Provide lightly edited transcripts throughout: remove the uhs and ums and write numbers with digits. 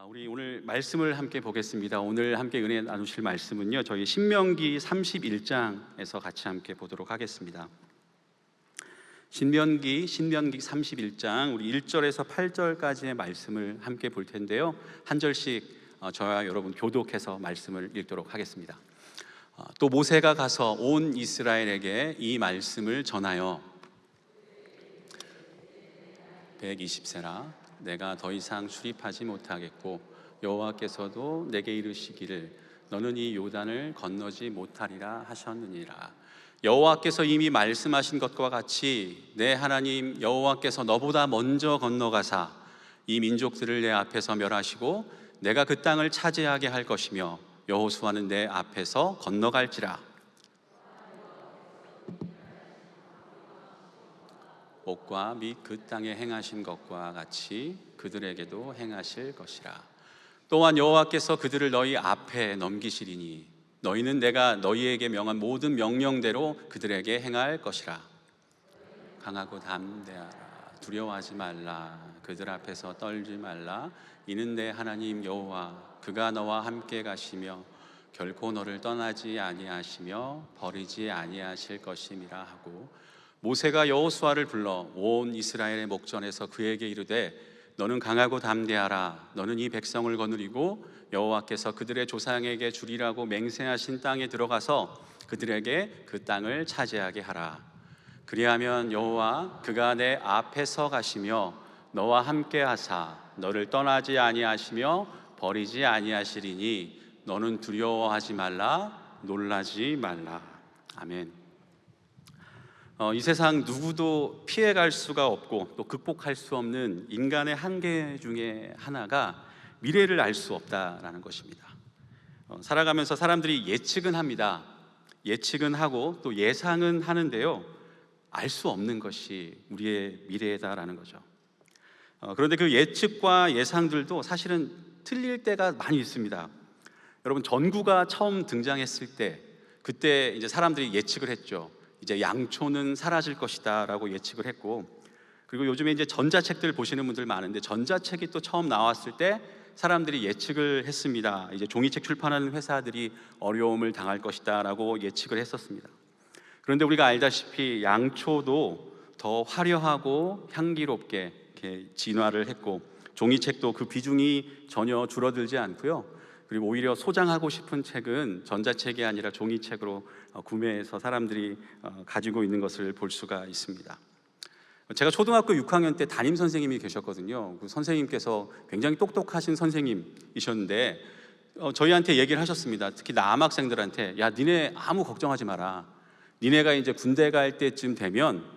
우리 오늘 말씀을 함께 보겠습니다. 오늘 함께 은혜 나누실 말씀은요, 저희 신명기 31장에서 같이 함께 보도록 하겠습니다. 신명기 31장 우리 1절에서 8절까지의 말씀을 함께 볼 텐데요, 한 절씩 저와 여러분 교독해서 말씀을 읽도록 하겠습니다. 또 모세가 가서 온 이스라엘에게 이 말씀을 전하여 120세라 내가 더 이상 출입하지 못하겠고 여호와께서도 내게 이르시기를 너는 이 요단을 건너지 못하리라 하셨느니라. 여호와께서 이미 말씀하신 것과 같이 내 하나님 여호와께서 너보다 먼저 건너가사 이 민족들을 내 앞에서 멸하시고 내가 그 땅을 차지하게 할 것이며 여호수아는 내 앞에서 건너갈지라. 복과 및 그 땅에 행하신 것과 같이 그들에게도 행하실 것이라. 또한 여호와께서 그들을 너희 앞에 넘기시리니 너희는 내가 너희에게 명한 모든 명령대로 그들에게 행할 것이라. 강하고 담대하라. 두려워하지 말라. 그들 앞에서 떨지 말라. 이는 내 하나님 여호와 그가 너와 함께 가시며 결코 너를 떠나지 아니하시며 버리지 아니하실 것임이라 하고, 모세가 여호수아를 불러 온 이스라엘의 목전에서 그에게 이르되 너는 강하고 담대하라. 너는 이 백성을 거느리고 여호와께서 그들의 조상에게 주리라고 맹세하신 땅에 들어가서 그들에게 그 땅을 차지하게 하라. 그리하면 여호와 그가 내 앞에서 가시며 너와 함께 하사 너를 떠나지 아니하시며 버리지 아니하시리니 너는 두려워하지 말라. 놀라지 말라. 아멘. 이 세상 누구도 피해갈 수가 없고 또 극복할 수 없는 인간의 한계 중에 하나가 미래를 알 수 없다라는 것입니다. 살아가면서 사람들이 예측은 합니다. 예측은 하고 또 예상은 하는데요, 알 수 없는 것이 우리의 미래다라는 거죠. 그런데 그 예측과 예상들도 사실은 틀릴 때가 많이 있습니다. 여러분, 전구가 처음 등장했을 때 그때 이제 사람들이 예측을 했죠. 이제 양초는 사라질 것이다 라고 예측을 했고, 그리고 요즘에 이제 전자책들 보시는 분들 많은데 전자책이 또 처음 나왔을 때 사람들이 예측을 했습니다. 이제 종이책 출판하는 회사들이 어려움을 당할 것이다 라고 예측을 했었습니다. 그런데 우리가 알다시피 양초도 더 화려하고 향기롭게 이렇게 진화를 했고, 종이책도 그 비중이 전혀 줄어들지 않고요, 그리고 오히려 소장하고 싶은 책은 전자책이 아니라 종이책으로 구매해서 사람들이 가지고 있는 것을 볼 수가 있습니다. 제가 초등학교 6학년 때 담임 선생님이 계셨거든요. 그 선생님께서 굉장히 똑똑하신 선생님이셨는데 저희한테 얘기를 하셨습니다. 특히 남학생들한테, 야, 니네 아무 걱정하지 마라. 니네가 이제 군대 갈 때쯤 되면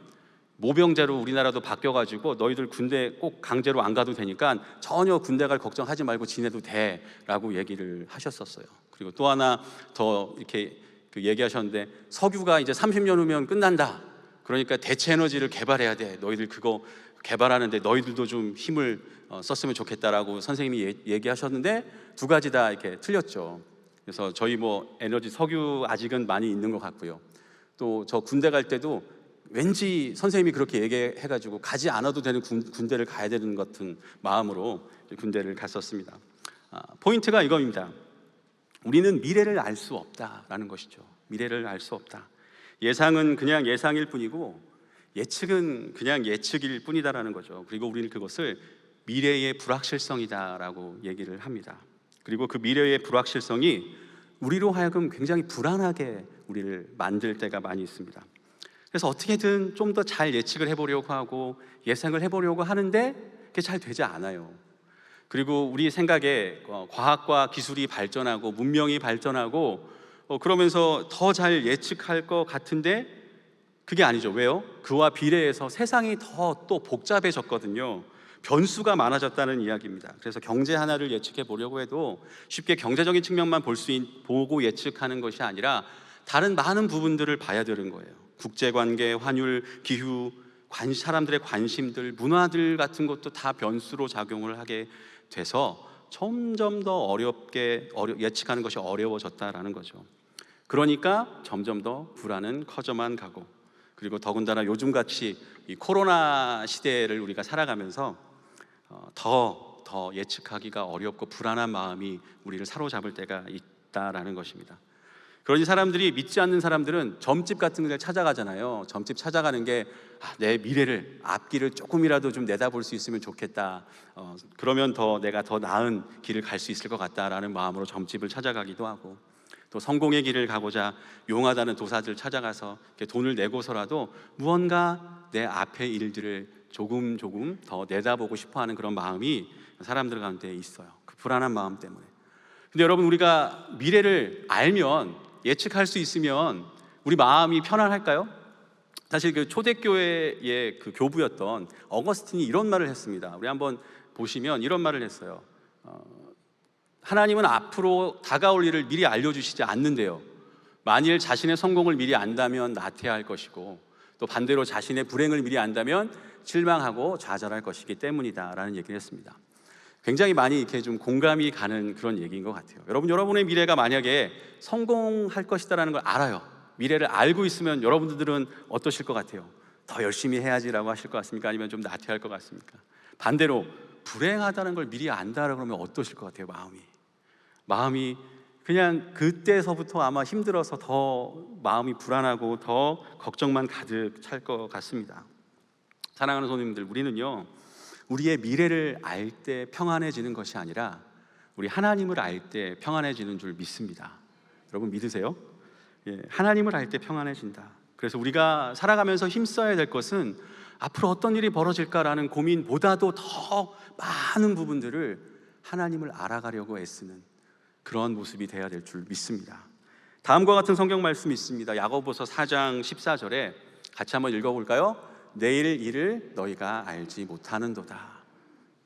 모병제로 우리나라도 바뀌어가지고 너희들 군대 꼭 강제로 안 가도 되니까 전혀 군대 갈 걱정하지 말고 지내도 돼 라고 얘기를 하셨었어요. 그리고 또 하나 더 이렇게 얘기하셨는데, 석유가 이제 30년 후면 끝난다. 그러니까 대체 에너지를 개발해야 돼. 너희들 그거 개발하는데 너희들도 좀 힘을 썼으면 좋겠다라고 선생님이 얘기하셨는데 두 가지 다 이렇게 틀렸죠. 그래서 저희 에너지 석유 아직은 많이 있는 것 같고요, 또 저 군대 갈 때도 왠지 선생님이 그렇게 얘기해가지고 가지 않아도 되는 군대를 가야 되는 것 같은 마음으로 군대를 갔었습니다. 포인트가 이겁니다. 우리는 미래를 알 수 없다라는 것이죠. 미래를 알 수 없다. 예상은 그냥 예상일 뿐이고 예측은 그냥 예측일 뿐이다라는 거죠. 그리고 우리는 그것을 미래의 불확실성이다라고 얘기를 합니다. 그리고 그 미래의 불확실성이 우리로 하여금 굉장히 불안하게 우리를 만들 때가 많이 있습니다. 그래서 어떻게든 좀 더 잘 예측을 해보려고 하고 예상을 해보려고 하는데 그게 잘 되지 않아요. 그리고 우리 생각에 과학과 기술이 발전하고 문명이 발전하고 그러면서 더 잘 예측할 것 같은데 그게 아니죠. 왜요? 그와 비례해서 세상이 더 또 복잡해졌거든요. 변수가 많아졌다는 이야기입니다. 그래서 경제 하나를 예측해 보려고 해도 쉽게 경제적인 측면만 보고 예측하는 것이 아니라 다른 많은 부분들을 봐야 되는 거예요. 국제관계, 환율, 기후, 사람들의 관심들, 문화들 같은 것도 다 변수로 작용을 하게 돼서 점점 더 예측하는 것이 어려워졌다라는 거죠. 그러니까 점점 더 불안은 커져만 가고, 그리고 더군다나 요즘같이 이 코로나 시대를 우리가 살아가면서 더 더 예측하기가 어렵고 불안한 마음이 우리를 사로잡을 때가 있다라는 것입니다. 그러니 사람들이, 믿지 않는 사람들은 점집 같은 데 찾아가잖아요. 점집 찾아가는 게 내 미래를, 앞길을 조금이라도 좀 내다볼 수 있으면 좋겠다, 그러면 내가 더 나은 길을 갈 수 있을 것 같다라는 마음으로 점집을 찾아가기도 하고, 또 성공의 길을 가고자 용하다는 도사들 찾아가서 이렇게 돈을 내고서라도 무언가 내 앞의 일들을 조금 더 내다보고 싶어하는 그런 마음이 사람들 가운데 있어요. 그 불안한 마음 때문에. 근데 여러분, 우리가 미래를 알면, 예측할 수 있으면 우리 마음이 편안할까요? 사실 그 초대교회의 그 교부였던 어거스틴이 이런 말을 했습니다. 우리 한번 보시면 이런 말을 했어요. 하나님은 앞으로 다가올 일을 미리 알려주시지 않는데요, 만일 자신의 성공을 미리 안다면 나태할 것이고, 또 반대로 자신의 불행을 미리 안다면 실망하고 좌절할 것이기 때문이다 라는 얘기를 했습니다. 굉장히 많이 이렇게 좀 공감이 가는 그런 얘기인 것 같아요. 여러분의 미래가 만약에 성공할 것이다라는 걸 알아요. 미래를 알고 있으면 여러분들은 어떠실 것 같아요? 더 열심히 해야지라고 하실 것 같습니까? 아니면 좀 나태할 것 같습니까? 반대로 불행하다는 걸 미리 안다 그러면 어떠실 것 같아요? 마음이 그냥 그때서부터 아마 힘들어서 더 마음이 불안하고 더 걱정만 가득 찰 것 같습니다. 사랑하는 손님들, 우리는요, 우리의 미래를 알 때 평안해지는 것이 아니라 우리 하나님을 알 때 평안해지는 줄 믿습니다. 여러분 믿으세요? 하나님을 알 때 평안해진다. 그래서 우리가 살아가면서 힘써야 될 것은 앞으로 어떤 일이 벌어질까라는 고민보다도 더 많은 부분들을 하나님을 알아가려고 애쓰는 그런 모습이 되어야 될 줄 믿습니다. 다음과 같은 성경 말씀이 있습니다. 야고보서 4장 14절에 같이 한번 읽어볼까요? 내일 일을 너희가 알지 못하는도다.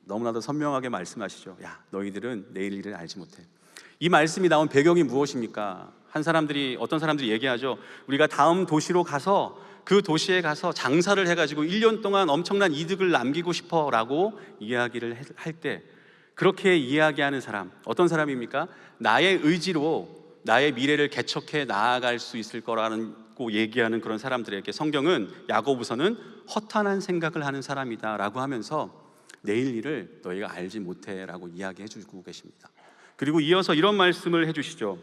너무나도 선명하게 말씀하시죠. 너희들은 내일 일을 알지 못해. 이 말씀이 나온 배경이 무엇입니까? 어떤 사람들이 얘기하죠. 우리가 다음 도시로 가서 그 도시에 가서 장사를 해가지고 1년 동안 엄청난 이득을 남기고 싶어 라고 이야기를 할 때, 그렇게 이야기하는 사람, 어떤 사람입니까? 나의 의지로 나의 미래를 개척해 나아갈 수 있을 거라고 얘기하는 그런 사람들에게 성경은, 야고보서는 허탄한 생각을 하는 사람이다 라고 하면서 내일 일을 너희가 알지 못해 라고 이야기해 주고 계십니다. 그리고 이어서 이런 말씀을 해주시죠.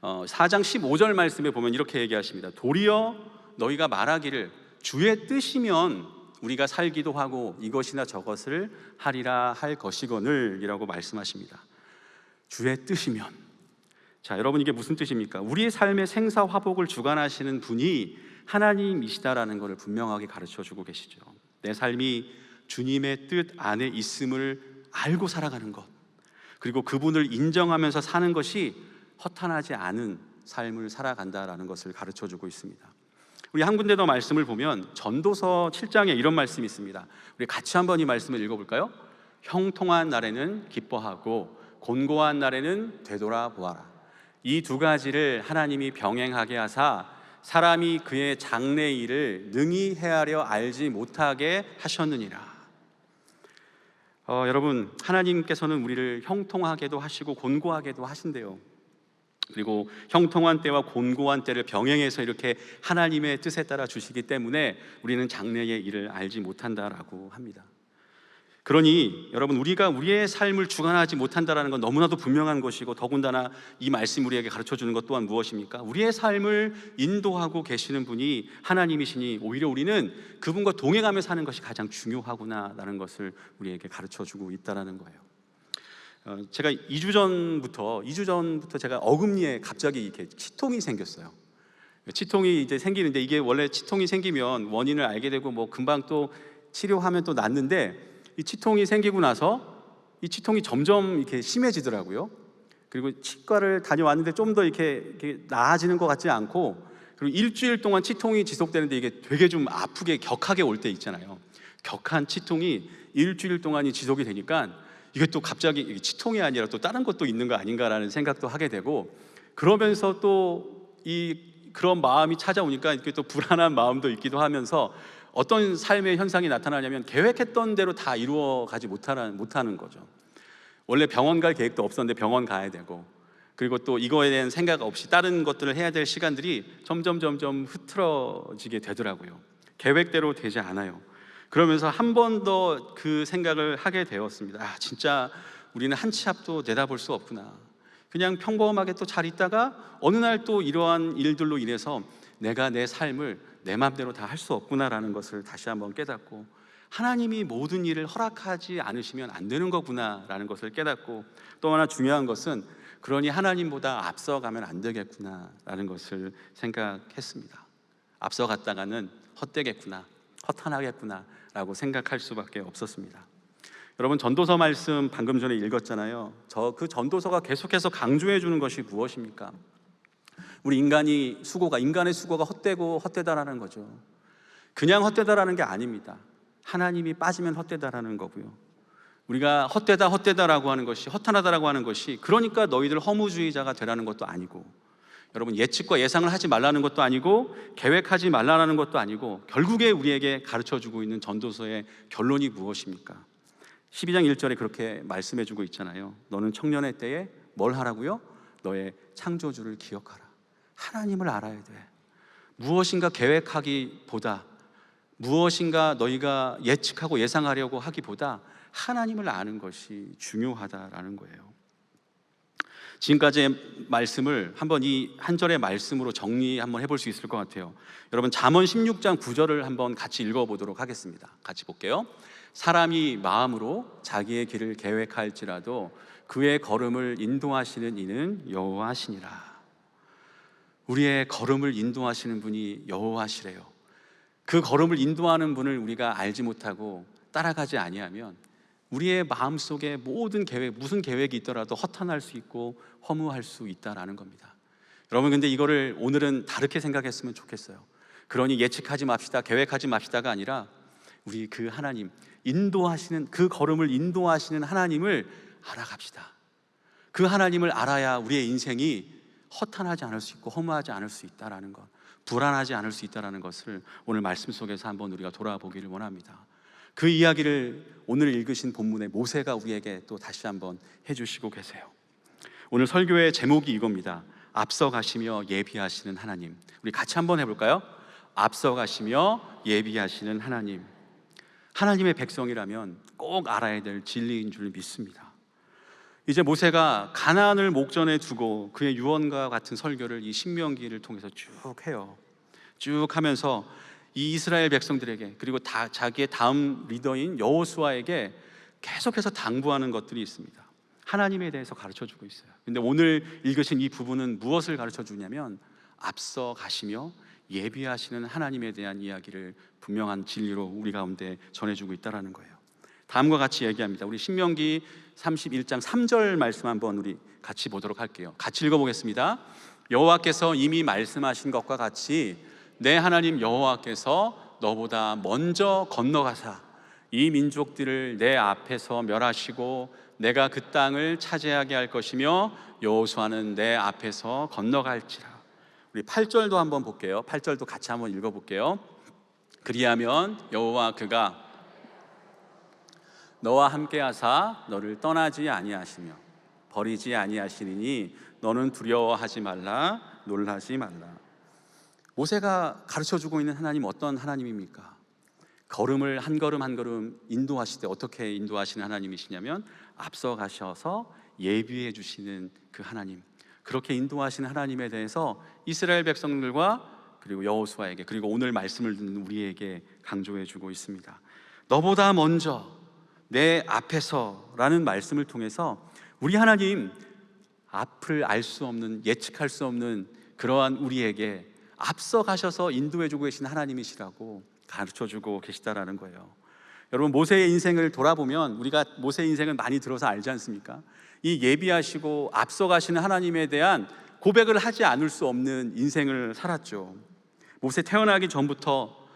4장 15절 말씀에 보면 이렇게 얘기하십니다. 도리어 너희가 말하기를 주의 뜻이면 우리가 살기도 하고 이것이나 저것을 하리라 할 것이거늘 이라고 말씀하십니다. 주의 뜻이면, 자, 여러분, 이게 무슨 뜻입니까? 우리의 삶의 생사화복을 주관하시는 분이 하나님이시다라는 것을 분명하게 가르쳐주고 계시죠. 내 삶이 주님의 뜻 안에 있음을 알고 살아가는 것, 그리고 그분을 인정하면서 사는 것이 허탄하지 않은 삶을 살아간다라는 것을 가르쳐주고 있습니다. 우리 한 군데 더 말씀을 보면 전도서 7장에 이런 말씀이 있습니다. 우리 같이 한번 이 말씀을 읽어볼까요? 형통한 날에는 기뻐하고 곤고한 날에는 되돌아보아라. 이 두 가지를 하나님이 병행하게 하사 사람이 그의 장래 일을 능히 헤아려 알지 못하게 하셨느니라. 여러분, 하나님께서는 우리를 형통하게도 하시고 곤고하게도 하신대요. 그리고 형통한 때와 곤고한 때를 병행해서 이렇게 하나님의 뜻에 따라 주시기 때문에 우리는 장래의 일을 알지 못한다라고 합니다. 그러니 여러분, 우리가 우리의 삶을 주관하지 못한다는 건 너무나도 분명한 것이고, 더군다나 이 말씀 우리에게 가르쳐주는 것 또한 무엇입니까? 우리의 삶을 인도하고 계시는 분이 하나님이시니 오히려 우리는 그분과 동행하며 사는 것이 가장 중요하구나라는 것을 우리에게 가르쳐주고 있다는 거예요. 제가 2주 전부터 제가 어금니에 갑자기 이렇게 치통이 생겼어요. 치통이 이제 생기는데, 이게 원래 치통이 생기면 원인을 알게 되고 뭐 금방 또 치료하면 또 낫는데, 이 치통이 생기고 나서 이 치통이 점점 이렇게 심해지더라고요. 그리고 치과를 다녀왔는데 좀 더 이렇게 나아지는 것 같지 않고, 그리고 일주일 동안 치통이 지속되는데 이게 되게 좀 아프게 격하게 올 때 있잖아요. 격한 치통이 일주일 동안이 지속이 되니까 이게 또 갑자기 치통이 아니라 또 다른 것도 있는 거 아닌가라는 생각도 하게 되고, 그러면서 또 그런 마음이 찾아오니까 이렇게 또 불안한 마음도 있기도 하면서 어떤 삶의 현상이 나타나냐면 계획했던 대로 다 이루어가지 못하는 거죠. 원래 병원 갈 계획도 없었는데 병원 가야 되고, 그리고 또 이거에 대한 생각 없이 다른 것들을 해야 될 시간들이 점점 흐트러지게 되더라고요. 계획대로 되지 않아요. 그러면서 한 번 더 그 생각을 하게 되었습니다. 아, 진짜 우리는 한 치 앞도 내다볼 수 없구나. 그냥 평범하게 또 잘 있다가 어느 날 또 이러한 일들로 인해서 내가 내 삶을 내 마음대로 다 할 수 없구나라는 것을 다시 한번 깨닫고, 하나님이 모든 일을 허락하지 않으시면 안 되는 거구나라는 것을 깨닫고, 또 하나 중요한 것은 그러니 하나님보다 앞서가면 안 되겠구나라는 것을 생각했습니다. 앞서갔다가는 헛되겠구나, 허탄하겠구나라고 생각할 수밖에 없었습니다. 여러분, 전도서 말씀 방금 전에 읽었잖아요. 그 전도서가 계속해서 강조해 주는 것이 무엇입니까? 우리 인간의 수고가 헛되고 헛되다라는 거죠. 그냥 헛되다라는 게 아닙니다. 하나님이 빠지면 헛되다라는 거고요. 우리가 헛되다라고 하는 것이, 허탄하다라고 하는 것이 그러니까 너희들 허무주의자가 되라는 것도 아니고, 여러분, 예측과 예상을 하지 말라는 것도 아니고, 계획하지 말라는 것도 아니고, 결국에 우리에게 가르쳐주고 있는 전도서의 결론이 무엇입니까? 12장 1절에 그렇게 말씀해주고 있잖아요. 너는 청년의 때에 뭘 하라고요? 너의 창조주를 기억하라. 하나님을 알아야 돼. 무엇인가 계획하기보다, 무엇인가 너희가 예측하고 예상하려고 하기보다 하나님을 아는 것이 중요하다라는 거예요. 지금까지의 말씀을 한번 이 한 절의 말씀으로 정리 한번 해볼 수 있을 것 같아요. 여러분, 잠언 16장 9절을 한번 같이 읽어보도록 하겠습니다. 같이 볼게요. 사람이 마음으로 자기의 길을 계획할지라도 그의 걸음을 인도하시는 이는 여호와시니라. 우리의 걸음을 인도하시는 분이 여호와시래요. 그 걸음을 인도하는 분을 우리가 알지 못하고 따라가지 아니하면 우리의 마음속에 모든 계획, 무슨 계획이 있더라도 허탄할 수 있고 허무할 수 있다라는 겁니다. 여러분, 근데 이거를 오늘은 다르게 생각했으면 좋겠어요. 그러니 예측하지 맙시다, 계획하지 맙시다가 아니라 우리 그 하나님, 인도하시는, 그 걸음을 인도하시는 하나님을 알아갑시다. 그 하나님을 알아야 우리의 인생이 허탄하지 않을 수 있고 허무하지 않을 수 있다라는 것, 불안하지 않을 수 있다라는 것을 오늘 말씀 속에서 한번 우리가 돌아보기를 원합니다. 그 이야기를 오늘 읽으신 본문의 모세가 우리에게 또 다시 한번 해주시고 계세요. 오늘 설교의 제목이 이겁니다. 앞서가시며 예비하시는 하나님. 우리 같이 한번 해볼까요? 앞서가시며 예비하시는 하나님. 하나님의 백성이라면 꼭 알아야 될 진리인 줄 믿습니다. 이제 모세가 가나안을 목전에 두고 그의 유언과 같은 설교를 이 신명기를 통해서 쭉 해요. 쭉 하면서 이 이스라엘 백성들에게, 그리고 자기의 다음 리더인 여호수아에게 계속해서 당부하는 것들이 있습니다. 하나님에 대해서 가르쳐주고 있어요. 근데 오늘 읽으신 이 부분은 무엇을 가르쳐주냐면 앞서 가시며 예비하시는 하나님에 대한 이야기를 분명한 진리로 우리 가운데 전해주고 있다는 거예요. 다음과 같이 얘기합니다. 우리 신명기 31장 3절 말씀 한번 우리 같이 보도록 할게요. 같이 읽어보겠습니다. 여호와께서 이미 말씀하신 것과 같이 내 하나님 여호와께서 너보다 먼저 건너가사 이 민족들을 내 앞에서 멸하시고 내가 그 땅을 차지하게 할 것이며 여호수아는 내 앞에서 건너갈지라. 우리 8절도 한번 볼게요. 8절도 같이 한번 읽어볼게요. 그리하면 여호와 그가 너와 함께 하사 너를 떠나지 아니하시며 버리지 아니하시리니 너는 두려워하지 말라, 놀라지 말라. 모세가 가르쳐주고 있는 하나님, 어떤 하나님입니까? 걸음을 한 걸음 한 걸음 인도하실 때 어떻게 인도하시는 하나님이시냐면 앞서 가셔서 예비해 주시는 그 하나님, 그렇게 인도하시는 하나님에 대해서 이스라엘 백성들과 그리고 여호수아에게, 그리고 오늘 말씀을 듣는 우리에게 강조해 주고 있습니다. 너보다 먼저 내 앞에서 라는 말씀을 통해서 우리 하나님, 앞을 알 수 없는, 예측할 수 없는 그러한 우리에게 앞서 가셔서 인도해 주고 계신 하나님이시라고 가르쳐 주고 계시다라는 거예요. 여러분, 모세의 인생을 돌아보면 우리가 모세의 인생을 많이 들어서 알지 않습니까? 이 예비하시고 앞서 가시는 하나님에 대한 고백을 하지 않을 수 없는 인생을 살았죠. 모세 태어나기 전부터,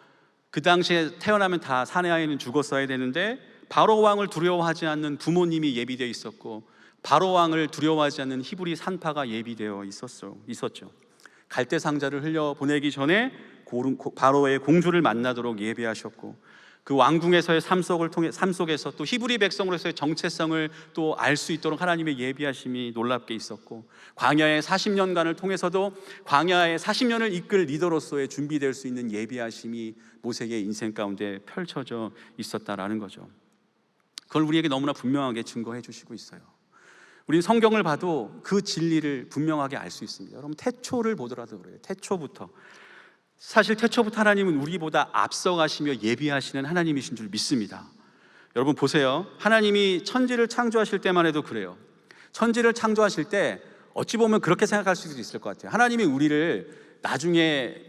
그 당시에 태어나면 다 사내아이는 죽었어야 되는데 바로 왕을 두려워하지 않는 부모님이 예비되어 있었고, 바로 왕을 두려워하지 않는 히브리 산파가 예비되어 있었죠. 갈대 상자를 흘려 보내기 전에 바로의 공주를 만나도록 예비하셨고, 그 왕궁에서의 삶 속에서 또 히브리 백성으로서의 정체성을 또 알 수 있도록 하나님의 예비하심이 놀랍게 있었고, 광야의 40년간을 통해서도 광야의 40년을 이끌 리더로서의 준비될 수 있는 예비하심이 모세의 인생 가운데 펼쳐져 있었다라는 거죠. 그걸 우리에게 너무나 분명하게 증거해 주시고 있어요. 우리는 성경을 봐도 그 진리를 분명하게 알 수 있습니다. 여러분, 태초를 보더라도 그래요. 태초부터, 사실 태초부터 하나님은 우리보다 앞서가시며 예비하시는 하나님이신 줄 믿습니다. 여러분 보세요. 하나님이 천지를 창조하실 때만 해도 그래요. 천지를 창조하실 때 어찌 보면 그렇게 생각할 수도 있을 것 같아요. 하나님이 우리를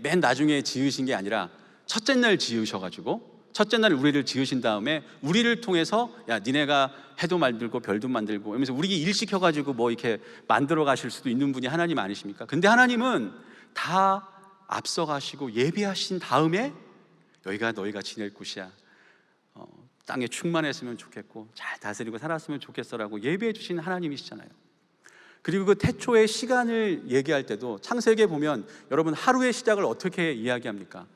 맨 나중에 지으신 게 아니라 첫째 날 지으셔가지고, 첫째 날 우리를 지으신 다음에 우리를 통해서 야, 니네가 해도 만들고 별도 만들고 이러면서 우리 일 시켜가지고 뭐 이렇게 만들어 가실 수도 있는 분이 하나님 아니십니까? 근데 하나님은 다 앞서가시고 예비하신 다음에 여기가 너희가 지낼 곳이야, 땅에 충만했으면 좋겠고 잘 다스리고 살았으면 좋겠어라고 예비해 주신 하나님이시잖아요. 그리고 그 태초의 시간을 얘기할 때도 창세기에 보면 여러분, 하루의 시작을 어떻게 이야기합니까?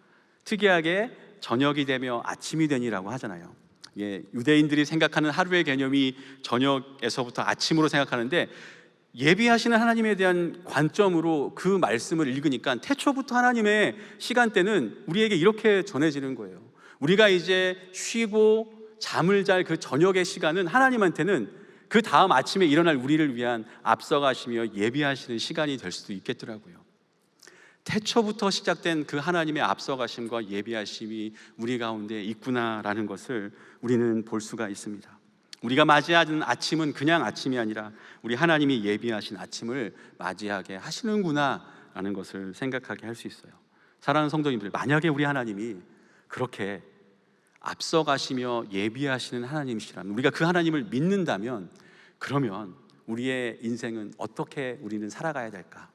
특이하게 저녁이 되며 아침이 되니라고 하잖아요. 유대인들이 생각하는 하루의 개념이 저녁에서부터 아침으로 생각하는데, 예비하시는 하나님에 대한 관점으로 그 말씀을 읽으니까 태초부터 하나님의 시간대는 우리에게 이렇게 전해지는 거예요. 우리가 이제 쉬고 잠을 잘 그 저녁의 시간은 하나님한테는 그 다음 아침에 일어날 우리를 위한 앞서가시며 예비하시는 시간이 될 수도 있겠더라고요. 태초부터 시작된 그 하나님의 앞서가심과 예비하심이 우리 가운데 있구나라는 것을 우리는 볼 수가 있습니다. 우리가 맞이하는 아침은 그냥 아침이 아니라 우리 하나님이 예비하신 아침을 맞이하게 하시는구나라는 것을 생각하게 할 수 있어요. 사랑하는 성도님들, 만약에 우리 하나님이 그렇게 앞서가시며 예비하시는 하나님이시라면, 우리가 그 하나님을 믿는다면, 그러면 우리의 인생은 어떻게 우리는 살아가야 될까?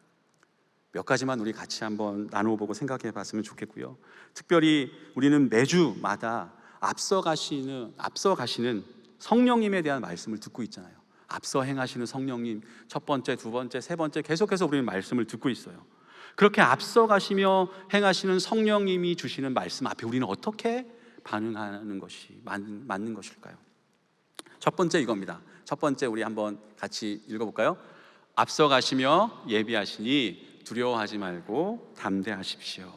몇 가지만 우리 같이 한번 나눠보고 생각해 봤으면 좋겠고요. 특별히 우리는 매주마다 앞서가시는 성령님에 대한 말씀을 듣고 있잖아요. 앞서 행하시는 성령님, 첫 번째, 두 번째, 세 번째 계속해서 우리는 말씀을 듣고 있어요. 그렇게 앞서가시며 행하시는 성령님이 주시는 말씀 앞에 우리는 어떻게 반응하는 것이 맞는 것일까요? 첫 번째 이겁니다. 첫 번째 우리 한번 같이 읽어볼까요? 앞서가시며 예비하시니 두려워하지 말고 담대하십시오.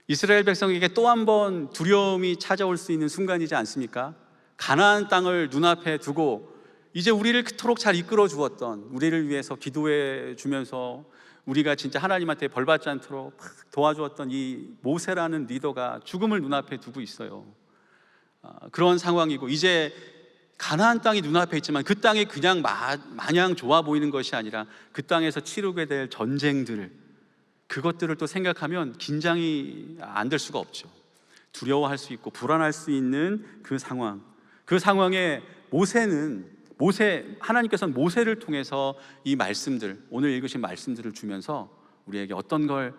이스라엘 백성에게 또 한 번 두려움이 찾아올 수 있는 순간이지 않습니까? 가나안 땅을 눈앞에 두고 이제 우리를 그토록 잘 이끌어 주었던, 우리를 위해서 기도해 주면서 우리가 진짜 하나님한테 벌받지 않도록 도와주었던 이 모세라는 리더가 죽음을 눈앞에 두고 있어요. 그런 상황이고, 이제 가나안 땅이 눈앞에 있지만 그 땅이 그냥 마냥 좋아 보이는 것이 아니라 그 땅에서 치르게 될 전쟁들, 그것들을 또 생각하면 긴장이 안 될 수가 없죠. 두려워할 수 있고 불안할 수 있는 그 상황에 하나님께서는 모세를 통해서 이 말씀들, 오늘 읽으신 말씀들을 주면서 우리에게 어떤 걸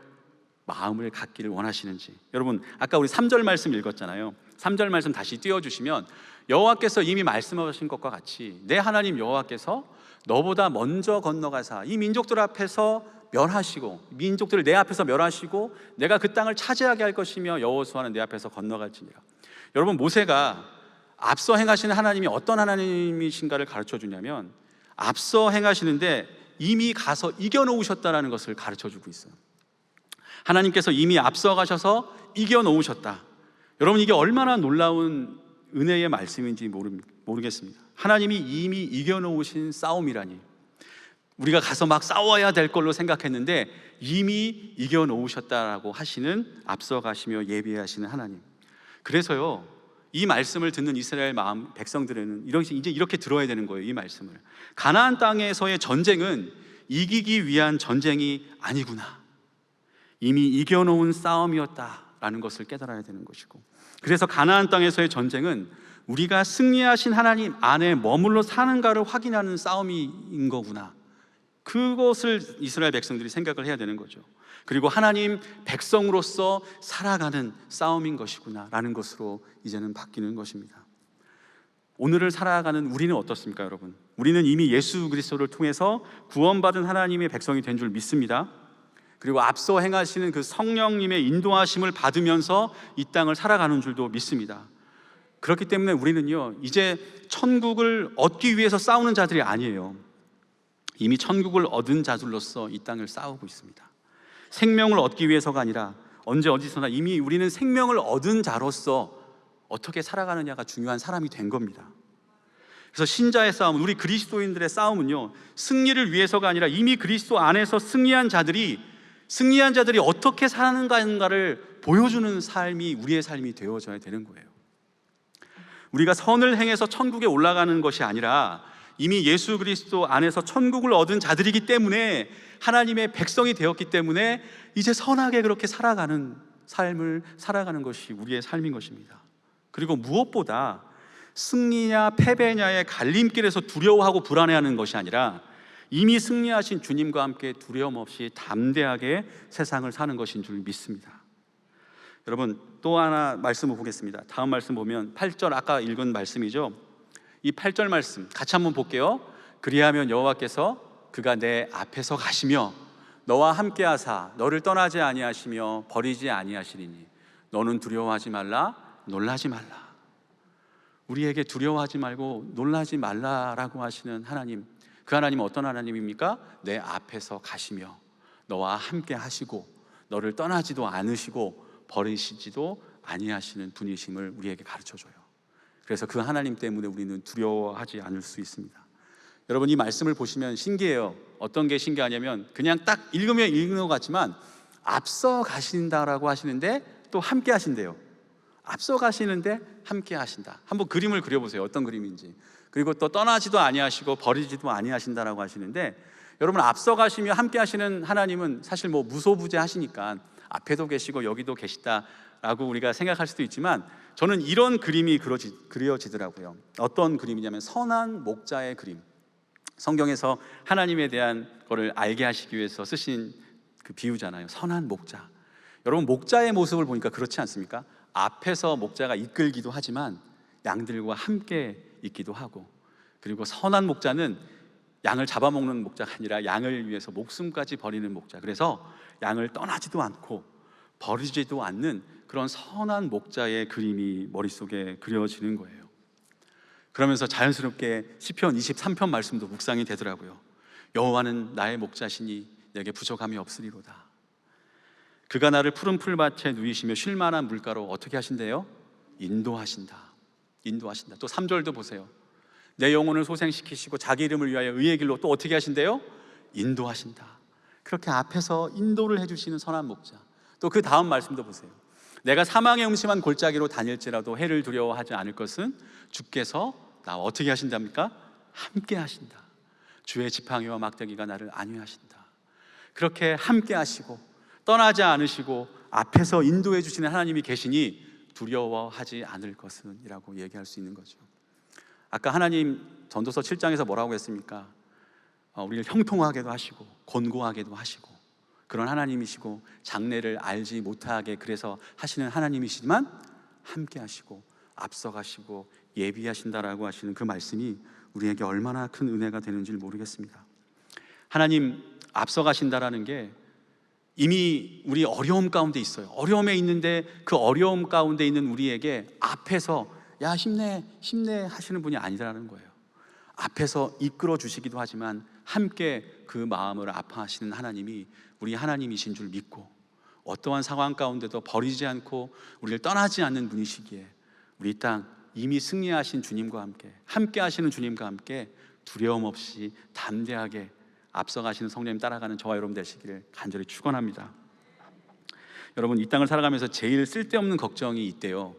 마음을 갖기를 원하시는지. 여러분, 아까 우리 3절 말씀 읽었잖아요. 3절 말씀 다시 띄워주시면, 여호와께서 이미 말씀하신 것과 같이 내 하나님 여호와께서 너보다 먼저 건너가사 이 민족들 앞에서 멸하시고, 민족들을 내 앞에서 멸하시고 내가 그 땅을 차지하게 할 것이며 여호수아는 내 앞에서 건너갈지니라. 여러분, 모세가 앞서 행하시는 하나님이 어떤 하나님이신가를 가르쳐 주냐면, 앞서 행하시는데 이미 가서 이겨놓으셨다는 것을 가르쳐 주고 있어요. 하나님께서 이미 앞서 가셔서 이겨놓으셨다. 여러분, 이게 얼마나 놀라운 은혜의 말씀인지 모르겠습니다. 하나님이 이미 이겨놓으신 싸움이라니, 우리가 가서 막 싸워야 될 걸로 생각했는데 이미 이겨놓으셨다라고 하시는, 앞서가시며 예비하시는 하나님. 그래서요, 이 말씀을 듣는 이스라엘 백성들은 이제 이렇게 들어야 되는 거예요. 이 말씀을, 가나안 땅에서의 전쟁은 이기기 위한 전쟁이 아니구나, 이미 이겨놓은 싸움이었다라는 것을 깨달아야 되는 것이고, 그래서 가나안 땅에서의 전쟁은 우리가 승리하신 하나님 안에 머물러 사는가를 확인하는 싸움인 거구나, 그것을 이스라엘 백성들이 생각을 해야 되는 거죠. 그리고 하나님 백성으로서 살아가는 싸움인 것이구나 라는 것으로 이제는 바뀌는 것입니다. 오늘을 살아가는 우리는 어떻습니까, 여러분? 우리는 이미 예수 그리스도를 통해서 구원받은 하나님의 백성이 된 줄 믿습니다. 그리고 앞서 행하시는 그 성령님의 인도하심을 받으면서 이 땅을 살아가는 줄도 믿습니다. 그렇기 때문에 우리는요, 이제 천국을 얻기 위해서 싸우는 자들이 아니에요. 이미 천국을 얻은 자들로서 이 땅을 싸우고 있습니다. 생명을 얻기 위해서가 아니라 언제 어디서나 이미 우리는 생명을 얻은 자로서 어떻게 살아가느냐가 중요한 사람이 된 겁니다. 그래서 신자의 싸움, 우리 그리스도인들의 싸움은요, 승리를 위해서가 아니라 이미 그리스도 안에서 승리한 자들이 어떻게 사는가를 보여주는 삶이 우리의 삶이 되어져야 되는 거예요. 우리가 선을 행해서 천국에 올라가는 것이 아니라 이미 예수 그리스도 안에서 천국을 얻은 자들이기 때문에, 하나님의 백성이 되었기 때문에 이제 선하게 그렇게 살아가는 삶을 살아가는 것이 우리의 삶인 것입니다. 그리고 무엇보다 승리냐 패배냐의 갈림길에서 두려워하고 불안해하는 것이 아니라 이미 승리하신 주님과 함께 두려움 없이 담대하게 세상을 사는 것인 줄 믿습니다. 여러분, 또 하나 말씀을 보겠습니다. 다음 말씀 보면 8절, 아까 읽은 말씀이죠. 이 8절 말씀 같이 한번 볼게요. 그리하면 여호와께서 그가 내 앞에서 가시며 너와 함께 하사 너를 떠나지 아니하시며 버리지 아니하시리니 너는 두려워하지 말라, 놀라지 말라. 우리에게 두려워하지 말고 놀라지 말라라고 하시는 하나님, 그 하나님은 어떤 하나님입니까? 내 앞에서 가시며 너와 함께 하시고 너를 떠나지도 않으시고 버리시지도 아니하시는 분이심을 우리에게 가르쳐줘요. 그래서 그 하나님 때문에 우리는 두려워하지 않을 수 있습니다. 여러분, 이 말씀을 보시면 신기해요. 어떤 게 신기하냐면 그냥 딱 읽으면 읽는 것 같지만 앞서 가신다라고 하시는데 또 함께 하신대요. 앞서 가시는데 함께 하신다. 한번 그림을 그려보세요. 어떤 그림인지. 그리고 또 떠나지도 아니하시고 버리지도 아니하신다라고 하시는데, 여러분, 앞서 가시며 함께 하시는 하나님은 사실 뭐 무소부재하시니까 앞에도 계시고 여기도 계시다라고 우리가 생각할 수도 있지만, 저는 이런 그림이 그려지더라고요. 어떤 그림이냐면 선한 목자의 그림. 성경에서 하나님에 대한 거를 알게 하시기 위해서 쓰신 그 비유잖아요. 선한 목자. 여러분, 목자의 모습을 보니까 그렇지 않습니까? 앞에서 목자가 이끌기도 하지만 양들과 함께 있기도 하고, 그리고 선한 목자는 양을 잡아먹는 목자가 아니라 양을 위해서 목숨까지 버리는 목자. 그래서 양을 떠나지도 않고 버리지도 않는 그런 선한 목자의 그림이 머릿속에 그려지는 거예요. 그러면서 자연스럽게 시편 23편 말씀도 묵상이 되더라고요. 여호와는 나의 목자시니 내게 부족함이 없으리로다. 그가 나를 푸른 풀밭에 누이시며 쉴 만한 물가로 어떻게 하신대요? 인도하신다. 또 3절도 보세요. 내 영혼을 소생시키시고 자기 이름을 위하여 의의 길로 또 어떻게 하신대요? 인도하신다. 그렇게 앞에서 인도를 해주시는 선한 목자. 또 그 다음 말씀도 보세요. 내가 사망의 음침한 골짜기로 다닐지라도 해를 두려워하지 않을 것은 주께서 나와 어떻게 하신답니까? 함께 하신다. 주의 지팡이와 막대기가 나를 안위하신다. 그렇게 함께 하시고 떠나지 않으시고 앞에서 인도해 주시는 하나님이 계시니 두려워하지 않을 것은 이라고 얘기할 수 있는 거죠. 아까 하나님 전도서 7장에서 뭐라고 했습니까? 우리를 형통하게도 하시고 권고하게도 하시고 그런 하나님이시고, 장래를 알지 못하게 그래서 하시는 하나님이시지만 함께 하시고 앞서가시고 예비하신다라고 하시는 그 말씀이 우리에게 얼마나 큰 은혜가 되는지 모르겠습니다. 하나님 앞서가신다라는 게 이미 우리 어려움 가운데 있어요. 어려움에 있는데 그 어려움 가운데 있는 우리에게 앞에서 야 힘내 하시는 분이 아니라는 거예요. 앞에서 이끌어 주시기도 하지만 함께 그 마음을 아파하시는 하나님이 우리 하나님이신 줄 믿고, 어떠한 상황 가운데도 버리지 않고 우리를 떠나지 않는 분이시기에 우리 땅 이미 승리하신 주님과 함께 하시는 주님과 함께 두려움 없이 담대하게 앞서가시는 성령님 따라가는 저와 여러분 되시기를 간절히 축원합니다. 여러분, 이 땅을 살아가면서 제일 쓸데없는 걱정이 있대요.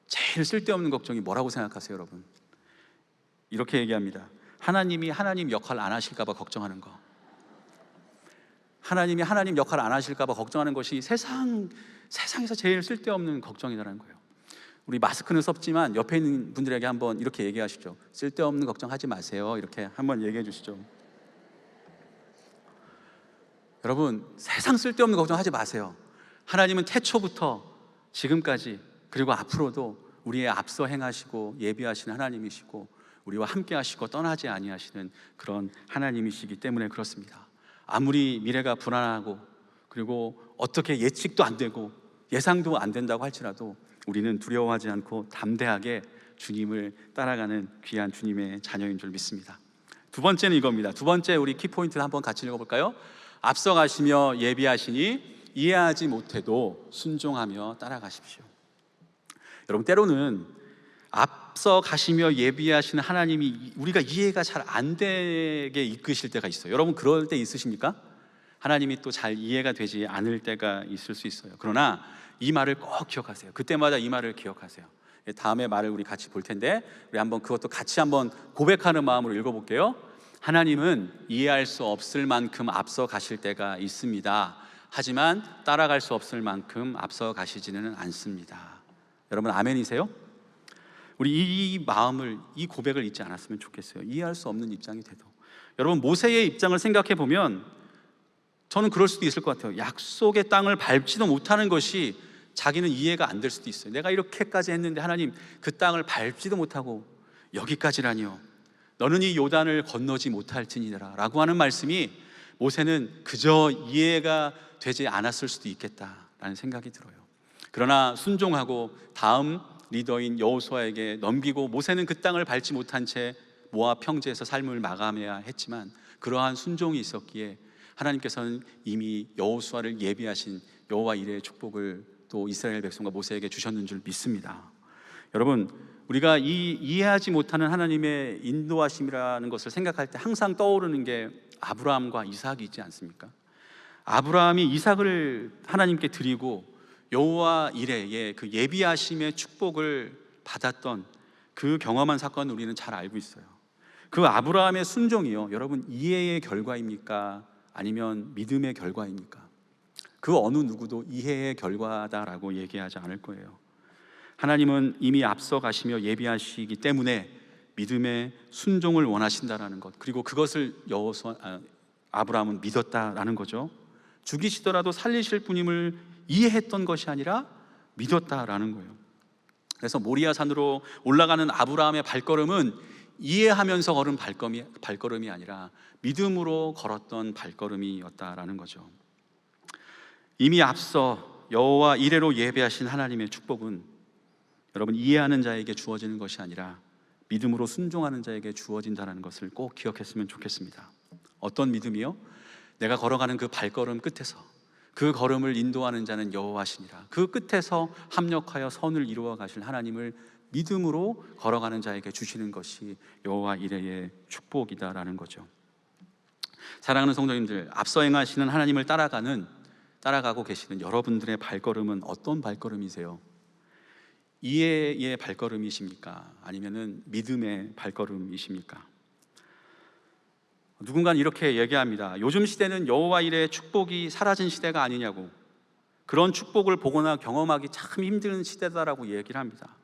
제일 쓸데없는 걱정이 뭐라고 생각하세요, 여러분? 이렇게 얘기합니다. 하나님이 하나님 역할 안 하실까 봐 걱정하는 거. 하나님이 하나님 역할 안 하실까 봐 걱정하는 것이 세상에서 제일 쓸데없는 걱정이라는 거예요. 우리 마스크는 썼지만 옆에 있는 분들에게 한번 이렇게 얘기하시죠. 쓸데없는 걱정하지 마세요. 이렇게 한번 얘기해 주시죠. 여러분, 세상 쓸데없는 걱정하지 마세요. 하나님은 태초부터 지금까지 그리고 앞으로도 우리의 앞서 행하시고 예비하시는 하나님이시고 우리와 함께 하시고 떠나지 아니하시는 그런 하나님이시기 때문에 그렇습니다. 아무리 미래가 불안하고 그리고 어떻게 예측도 안 되고 예상도 안 된다고 할지라도 우리는 두려워하지 않고 담대하게 주님을 따라가는 귀한 주님의 자녀인 줄 믿습니다. 두 번째는 이겁니다. 두 번째 우리 키포인트 한번 같이 읽어볼까요? 앞서가시며 예비하시니 이해하지 못해도 순종하며 따라가십시오. 여러분, 때로는 앞서 가시며 예비하시는 하나님이 우리가 이해가 잘 안 되게 이끄실 때가 있어요. 여러분, 그럴 때 있으십니까? 하나님이 또 잘 이해가 되지 않을 때가 있을 수 있어요. 그러나 이 말을 꼭 기억하세요. 그때마다 이 말을 기억하세요. 다음에 말을 우리 같이 볼 텐데 우리 한번 그것도 같이 한번 고백하는 마음으로 읽어볼게요. 하나님은 이해할 수 없을 만큼 앞서 가실 때가 있습니다. 하지만 따라갈 수 없을 만큼 앞서 가시지는 않습니다. 여러분, 아멘이세요? 우리 이 마음을, 이 고백을 잊지 않았으면 좋겠어요. 이해할 수 없는 입장이 돼도. 여러분, 모세의 입장을 생각해 보면 저는 그럴 수도 있을 것 같아요. 약속의 땅을 밟지도 못하는 것이 자기는 이해가 안 될 수도 있어요. 내가 이렇게까지 했는데 하나님, 그 땅을 밟지도 못하고 여기까지라니요. 너는 이 요단을 건너지 못할지니라 라고 하는 말씀이 모세는 그저 이해가 되지 않았을 수도 있겠다라는 생각이 들어요. 그러나 순종하고 다음 리더인 여호수아에게 넘기고 모세는 그 땅을 밟지 못한 채 모압 평지에서 삶을 마감해야 했지만 그러한 순종이 있었기에 하나님께서는 이미 여호수아를 예비하신 여호와 이레의 축복을 또 이스라엘 백성과 모세에게 주셨는 줄 믿습니다. 여러분, 우리가 이해하지 못하는 하나님의 인도하심이라는 것을 생각할 때 항상 떠오르는 게 아브라함과 이삭이 있지 않습니까? 아브라함이 이삭을 하나님께 드리고 여호와 이레의 그 예비하심의 축복을 받았던 그 경험한 사건을 우리는 잘 알고 있어요. 그 아브라함의 순종이요, 여러분, 이해의 결과입니까? 아니면 믿음의 결과입니까? 그 어느 누구도 이해의 결과다라고 얘기하지 않을 거예요. 하나님은 이미 앞서 가시며 예비하시기 때문에 믿음의 순종을 원하신다라는 것, 그리고 그것을 아브라함은 믿었다라는 거죠. 죽이시더라도 살리실 분임을 이해했던 것이 아니라 믿었다라는 거예요. 그래서 모리아 산으로 올라가는 아브라함의 발걸음은 이해하면서 걸은 발걸음이 아니라 믿음으로 걸었던 발걸음이었다라는 거죠. 이미 앞서 여호와 이레로 예배하신 하나님의 축복은 여러분, 이해하는 자에게 주어지는 것이 아니라 믿음으로 순종하는 자에게 주어진다는 것을 꼭 기억했으면 좋겠습니다. 어떤 믿음이요? 내가 걸어가는 그 발걸음 끝에서 그 걸음을 인도하는 자는 여호와시니라. 그 끝에서 합력하여 선을 이루어 가실 하나님을 믿음으로 걸어가는 자에게 주시는 것이 여호와 이레의 축복이다라는 거죠. 사랑하는 성도님들, 앞서 행하시는 하나님을 따라가고 계시는 여러분들의 발걸음은 어떤 발걸음이세요? 이해의 발걸음이십니까? 아니면은 믿음의 발걸음이십니까? 누군가는 이렇게 얘기합니다. 요즘 시대는 여호와 이레의 축복이 사라진 시대가 아니냐고, 그런 축복을 보거나 경험하기 참 힘든 시대다라고 얘기를 합니다.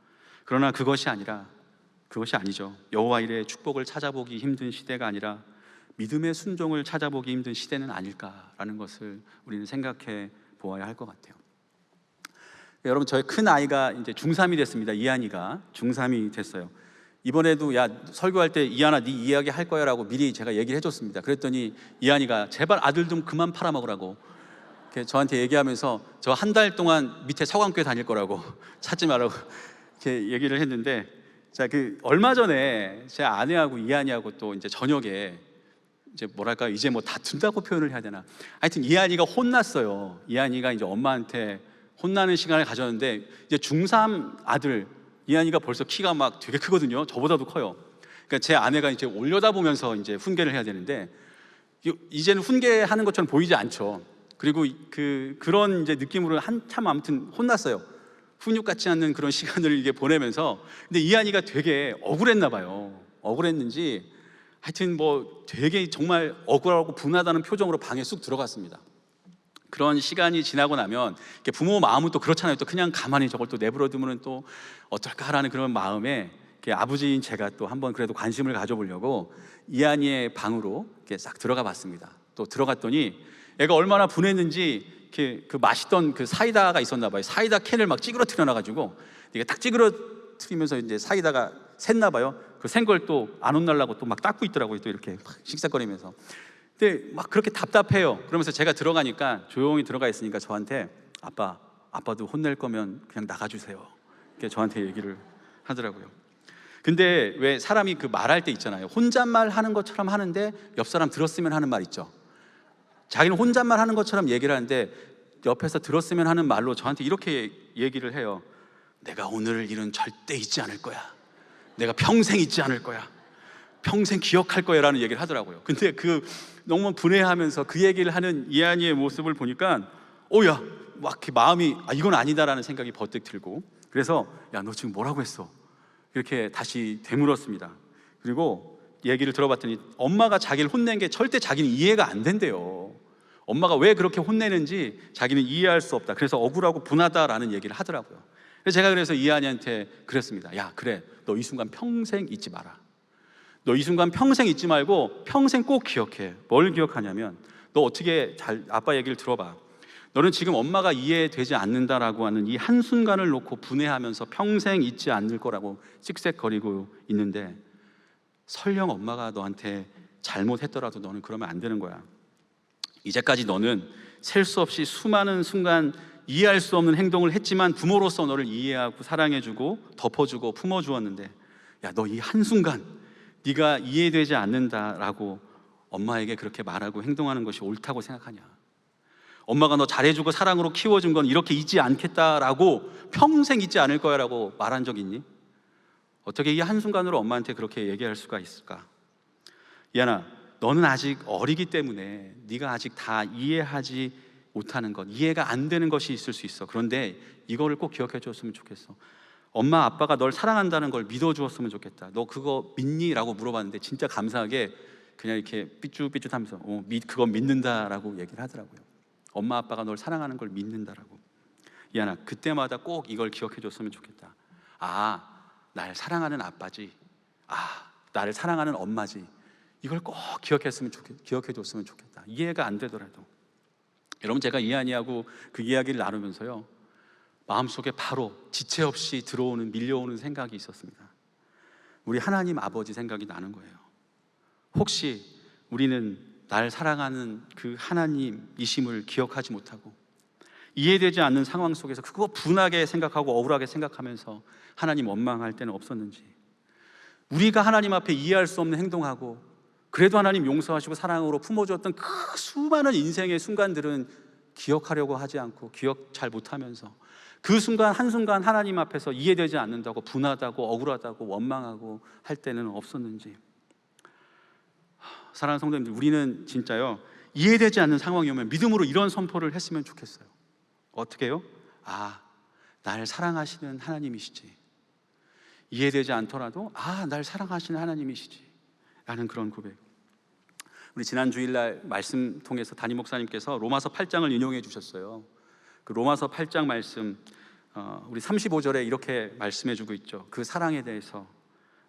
그러나 그것이 아니죠. 여호와 이레의 축복을 찾아보기 힘든 시대가 아니라 믿음의 순종을 찾아보기 힘든 시대는 아닐까라는 것을 우리는 생각해 보아야 할 것 같아요. 여러분, 저희 큰 아이가 이제 중3이 됐습니다. 이한이가 중3이 됐어요. 이번에도 야, 설교할 때 이한아, 네 이야기 할 거야 라고 미리 제가 얘기를 해줬습니다. 그랬더니 이한이가 제발 아들 좀 그만 팔아먹으라고 이렇게 저한테 얘기하면서 저 한 달 동안 밑에 서강교회 다닐 거라고 찾지 말라고 이렇게 얘기를 했는데, 자, 그 얼마 전에 제 아내하고 이한이하고 또 이제 저녁에 이제 뭐랄까, 이제 뭐 다툰다고 표현을 해야 되나, 하여튼 이한이가 혼났어요. 이한이가 이제 엄마한테 혼나는 시간을 가졌는데, 이제 중3 아들 이한이가 벌써 키가 막 되게 크거든요. 저보다도 커요. 그러니까 제 아내가 이제 올려다보면서 이제 훈계를 해야 되는데 이제는 훈계하는 것처럼 보이지 않죠. 그리고 그런 이제 느낌으로 한참 아무튼 혼났어요. 훈육 같지 않는 그런 시간을 이게 보내면서. 근데 이한이가 되게 억울했나 봐요. 억울했는지 하여튼 뭐 되게 정말 억울하고 분하다는 표정으로 방에 쑥 들어갔습니다. 그런 시간이 지나고 나면 부모 마음은 또 그렇잖아요. 또 그냥 가만히 저걸 또 내버려 두면 또 어떨까라는 그런 마음에 아버지인 제가 또 한번 그래도 관심을 가져보려고 이한이의 방으로 싹 들어가 봤습니다. 또 들어갔더니 애가 얼마나 분했는지 그 맛있던 그 사이다가 있었나 봐요. 사이다 캔을 막 찌그러뜨려 놔가지고 이게 딱 찌그러뜨리면서 이제 사이다가 샜나 봐요. 그 센 걸 또 안 혼날라고 또 막 닦고 있더라고요. 또 이렇게 막 식삭거리면서. 근데 막 그렇게 답답해요. 그러면서 제가 들어가니까 조용히 들어가 있으니까 저한테 아빠도 혼낼 거면 그냥 나가주세요, 이렇게 저한테 얘기를 하더라고요. 근데 왜 사람이 그 말할 때 있잖아요. 혼잣말 하는 것처럼 하는데 옆 사람 들었으면 하는 말 있죠. 자기는 혼잣말 하는 것처럼 얘기를 하는데 옆에서 들었으면 하는 말로 저한테 이렇게 얘기를 해요. 내가 오늘 일은 절대 잊지 않을 거야. 내가 평생 잊지 않을 거야. 평생 기억할 거야 라는 얘기를 하더라고요. 근데 그 너무 분해하면서 그 얘기를 하는 이한이의 모습을 보니까 야, 막 마음이 이건 아니다라는 생각이 버뜩 들고, 그래서 야, 너 지금 뭐라고 했어? 이렇게 다시 되물었습니다. 그리고 얘기를 들어봤더니 엄마가 자기를 혼낸 게 절대 자기는 이해가 안 된대요. 엄마가 왜 그렇게 혼내는지 자기는 이해할 수 없다. 그래서 억울하고 분하다라는 얘기를 하더라고요. 그래서 제가 그래서 이한이한테 그랬습니다. 야, 그래, 너 이 순간 평생 잊지 마라. 너 이 순간 평생 잊지 말고 평생 꼭 기억해. 뭘 기억하냐면, 너 어떻게 잘 아빠 얘기를 들어봐. 너는 지금 엄마가 이해되지 않는다라고 하는 이 한순간을 놓고 분해하면서 평생 잊지 않을 거라고 씩씩거리고 있는데, 설령 엄마가 너한테 잘못했더라도 너는 그러면 안 되는 거야. 이제까지 너는 셀 수 없이 수많은 순간 이해할 수 없는 행동을 했지만 부모로서 너를 이해하고 사랑해주고 덮어주고 품어주었는데, 야, 너 이 한순간 네가 이해되지 않는다라고 엄마에게 그렇게 말하고 행동하는 것이 옳다고 생각하냐? 엄마가 너 잘해주고 사랑으로 키워준 건 이렇게 잊지 않겠다라고, 평생 잊지 않을 거야 라고 말한 적 있니? 어떻게 이 한순간으로 엄마한테 그렇게 얘기할 수가 있을까? 이한아, 너는 아직 어리기 때문에 네가 아직 다 이해하지 못하는 것, 이해가 안 되는 것이 있을 수 있어. 그런데 이거를 꼭 기억해 줬으면 좋겠어. 엄마 아빠가 널 사랑한다는 걸 믿어주었으면 좋겠다. 너 그거 믿니? 라고 물어봤는데 진짜 감사하게 그냥 이렇게 삐쭈삐쭈하면서 그거 믿는다라고 얘기를 하더라고요. 엄마 아빠가 널 사랑하는 걸 믿는다라고. 이한아, 그때마다 꼭 이걸 기억해 줬으면 좋겠다. 날 사랑하는 아빠지, 나를 사랑하는 엄마지. 이걸 꼭 기억해 줬으면 좋겠다. 이해가 안 되더라도. 여러분, 제가 이한이하고 그 이야기를 나누면서요, 마음속에 바로 지체 없이 밀려오는 생각이 있었습니다. 우리 하나님 아버지 생각이 나는 거예요. 혹시 우리는 날 사랑하는 그 하나님이심을 기억하지 못하고 이해되지 않는 상황 속에서 그거 분하게 생각하고 억울하게 생각하면서 하나님 원망할 때는 없었는지, 우리가 하나님 앞에 이해할 수 없는 행동하고 그래도 하나님 용서하시고 사랑으로 품어주었던 그 수많은 인생의 순간들은 기억하려고 하지 않고 기억 잘 못하면서 그 순간 한순간 하나님 앞에서 이해되지 않는다고 분하다고 억울하다고 원망하고 할 때는 없었는지. 사랑하는 성도님들, 우리는 진짜요, 이해되지 않는 상황이 오면 믿음으로 이런 선포를 했으면 좋겠어요. 어떻게 해요? 날 사랑하시는 하나님이시지. 이해되지 않더라도 날 사랑하시는 하나님이시지 라는 그런 고백. 우리 지난 주일날 말씀 통해서 담임 목사님께서 로마서 8장을 인용해 주셨어요. 그 로마서 8장 말씀, 우리 35절에 이렇게 말씀해 주고 있죠. 그 사랑에 대해서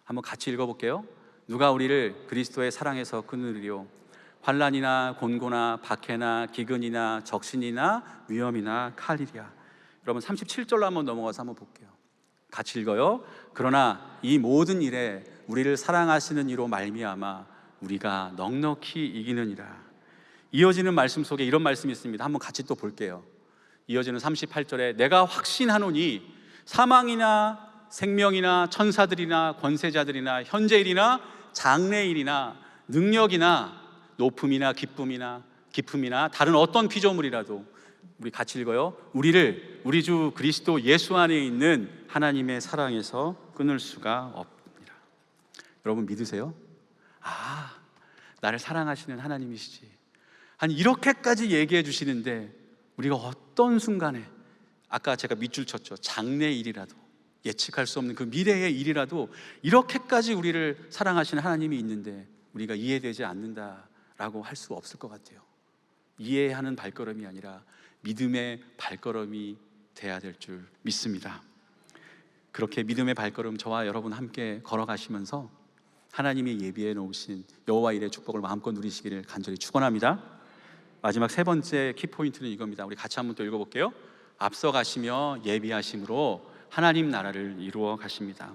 한번 같이 읽어볼게요. 누가 우리를 그리스도의 사랑에서 끊으리요? 환난이나 곤고나 박해나 기근이나 적신이나 위험이나 칼이랴. 여러분 37절로 한번 넘어가서 한번 볼게요. 같이 읽어요. 그러나 이 모든 일에 우리를 사랑하시는 이로 말미암아 우리가 넉넉히 이기느니라. 이어지는 말씀 속에 이런 말씀이 있습니다. 한번 같이 또 볼게요. 이어지는 38절에 내가 확신하노니 사망이나 생명이나 천사들이나 권세자들이나 현재일이나 장래일이나 능력이나 높음이나 기쁨이나 다른 어떤 피조물이라도, 우리 같이 읽어요. 우리를 우리 주 그리스도 예수 안에 있는 하나님의 사랑에서 끊을 수가 없느니라. 여러분 믿으세요? 나를 사랑하시는 하나님이시지. 아니 이렇게까지 얘기해 주시는데 우리가 어떤 순간에, 아까 제가 밑줄 쳤죠. 장래일이라도, 예측할 수 없는 그 미래의 일이라도 이렇게까지 우리를 사랑하시는 하나님이 있는데 우리가 이해되지 않는다라고 할 수 없을 것 같아요. 이해하는 발걸음이 아니라 믿음의 발걸음이 돼야 될 줄 믿습니다. 그렇게 믿음의 발걸음 저와 여러분 함께 걸어가시면서 하나님이 예비해 놓으신 여호와 일의 축복을 마음껏 누리시기를 간절히 축원합니다. 마지막 세 번째 키포인트는 이겁니다. 우리 같이 한번 또 읽어볼게요. 앞서가시며 예비하심으로 하나님 나라를 이루어 가십니다.